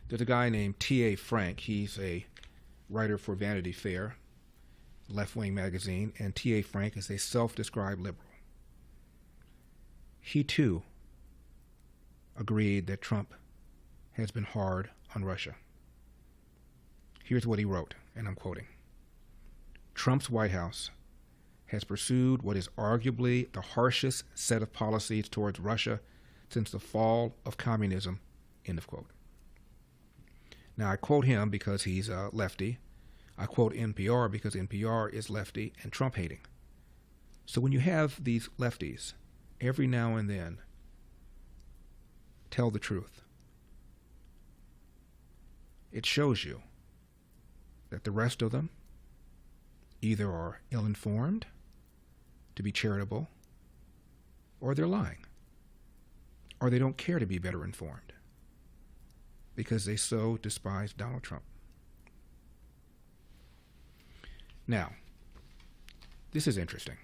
There's a guy named T.A. Frank. He's a writer for Vanity Fair, left-wing magazine, and T.A. Frank is a self-described liberal. He, too, agreed that Trump has been hard on Russia. Here's what he wrote, and I'm quoting. Trump's White House has pursued what is arguably the harshest set of policies towards Russia since the fall of communism, end of quote. Now, I quote him because he's a lefty. I quote NPR because NPR is lefty and Trump-hating. So when you have these lefties, every now and then, tell the truth, it shows you that the rest of them either are ill-informed, to be charitable, or they're lying, or they don't care to be better informed because they so despise Donald Trump. Now, this is interesting.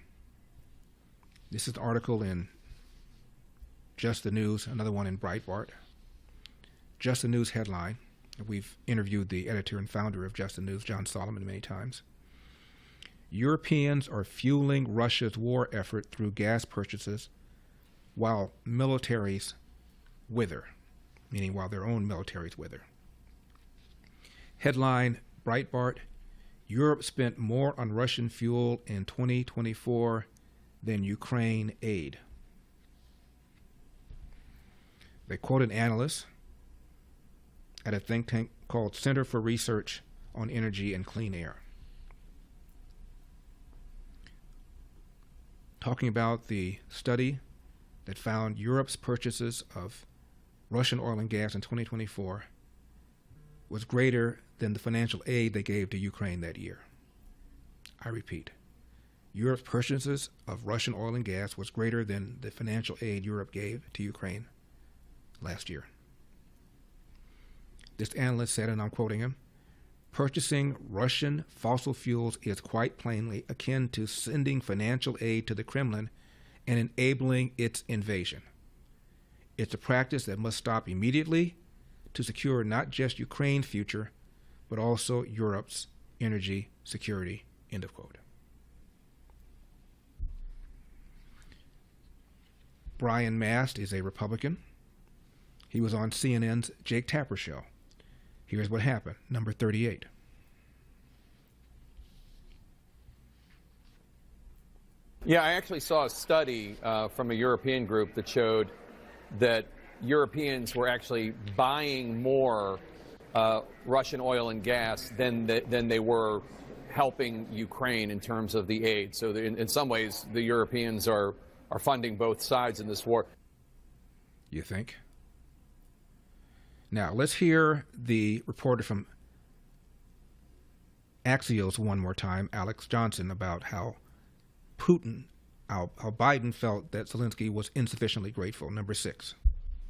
This is an article in Just the News, another one in Breitbart. Just the News headline. We've interviewed the editor and founder of Just the News, John Solomon, many times. Europeans are fueling Russia's war effort through gas purchases while militaries wither, meaning while their own militaries wither. Headline, Breitbart, Europe spent more on Russian fuel in 2024 than Ukraine aid. They quote an analyst at a think tank called Center for Research on Energy and Clean Air, talking about the study that found Europe's purchases of Russian oil and gas in 2024 was greater than the financial aid they gave to Ukraine that year. I repeat, Europe's purchases of Russian oil and gas was greater than the financial aid Europe gave to Ukraine last year. This analyst said, and I'm quoting him, purchasing Russian fossil fuels is quite plainly akin to sending financial aid to the Kremlin and enabling its invasion. It's a practice that must stop immediately to secure not just Ukraine's future, but also Europe's energy security, end of quote. Brian Mast is a Republican. He was on CNN's Jake Tapper show. Here's what happened, number 38. Yeah, I actually saw a study from a European group that showed that Europeans were actually buying more Russian oil and gas than they were helping Ukraine in terms of the aid. So in some ways, the Europeans are funding both sides in this war. You think? Now, let's hear the reporter from Axios one more time, Alex Johnson, about how Biden felt that Zelensky was insufficiently grateful. Number 6.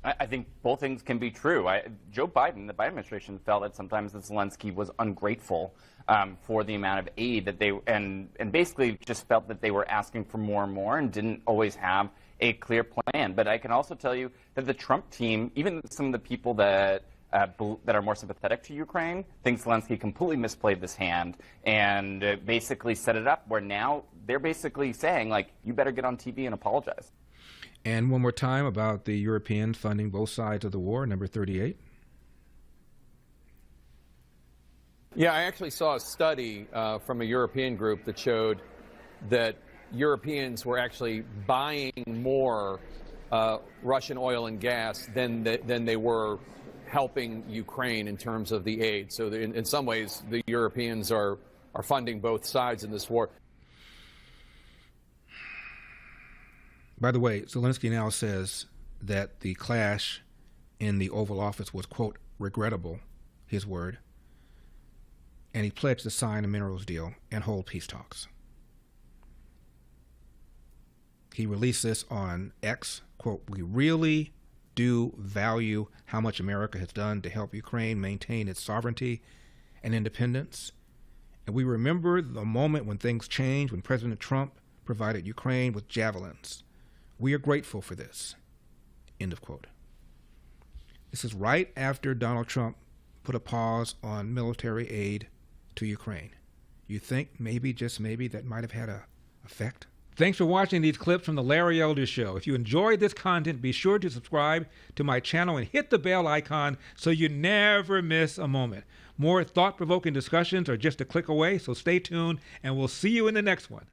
I think both things can be true. Joe Biden, the Biden administration, felt that sometimes that Zelensky was ungrateful for the amount of aid that they, and basically just felt that they were asking for more and more and didn't always have a clear plan. But I can also tell you that the Trump team, even some of the people that are more sympathetic to Ukraine, think Zelensky completely misplayed this hand and basically set it up where now they're basically saying, like, you better get on TV and apologize. And one more time about the Europeans funding both sides of the war, number 38. Yeah, I actually saw a study from a European group that showed that Europeans were actually buying more Russian oil and gas than they were helping Ukraine in terms of the aid. So in some ways, the Europeans are funding both sides in this war. By the way, Zelensky now says that the clash in the Oval Office was, quote, regrettable, his word, and he pledged to sign a minerals deal and hold peace talks. He released this on X, quote, we really do value how much America has done to help Ukraine maintain its sovereignty and independence. And we remember the moment when things changed, when President Trump provided Ukraine with javelins. We are grateful for this, end of quote. This is right after Donald Trump put a pause on military aid to Ukraine. You think maybe, just maybe, that might have had an effect? Thanks for watching these clips from The Larry Elder Show. If you enjoyed this content, be sure to subscribe to my channel and hit the bell icon so you never miss a moment. More thought-provoking discussions are just a click away, so stay tuned, and we'll see you in the next one.